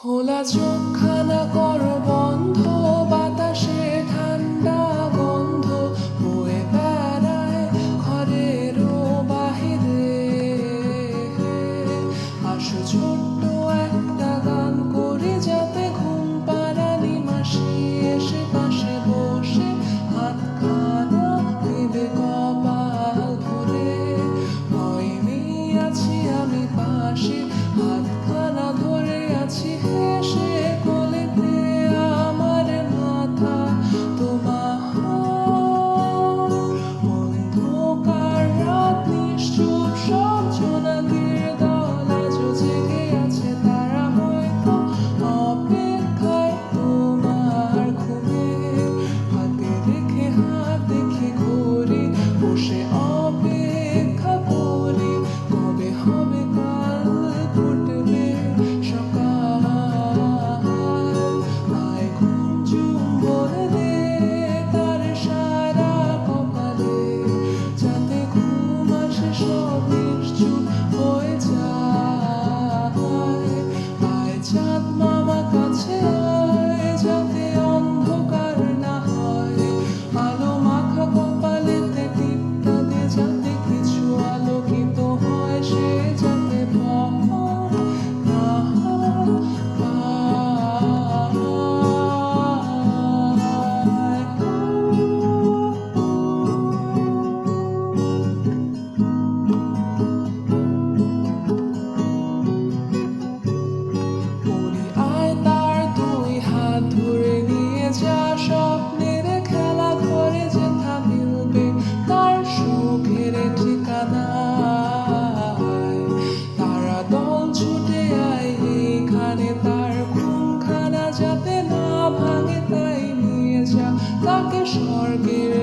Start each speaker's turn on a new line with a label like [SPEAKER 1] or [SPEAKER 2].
[SPEAKER 1] খোলা চোখখানা কর বন্ধ, বাতাসে ঠান্ডা গন্ধ বয়ে বেড়ায় ঘরেরও বাহিরে। আসো ছোট্ট একটা গান করি, যাতে ঘুম পাড়ানি মাসি এসে পাশে বসে হাতখানা দেবে কপাল ভরে। ভয় আছি আমি পাশে, হাতখানা ধরে আছি হেসে, কোলেতে আমার মাথা তোমার। অন্ধকার রাত নিশ্চুপ, সব জোনাকির দল আজও জেগে আছে, তারা হয়তো অপেক্ষায় তোমার ঘুমে। হাতে রেখে হাত দেখি ঘড়ি, বসে অপেক্ষা করি, কবে হবে কাল ফুটবে সকাল। আয় ঘুম চুম্বন দে তার সারা কপালে, যাতে ঘুম আসে সব নিশ্চুপ হয়ে যায়। আয় চাঁদ মামা কাছে আয়, যাতে অন্ধকার না হয়। আলো মাখা কপালেতে টিপটা দে, যাতে কিছু আলোকিত হয়, সে যাতে ভয় না পায়। আয় তার দুই হাত ধরে নিয়ে যা, স্বপ্নের খেলা ঘরে যেথা মিলবে তার সুখের ঠিকানায়। তারা দল ছুটে আয় এইখানে, তার ঘুমখানা যাতে না ভাঙে তাই নিয়ে যা, তাকে স্বর্গের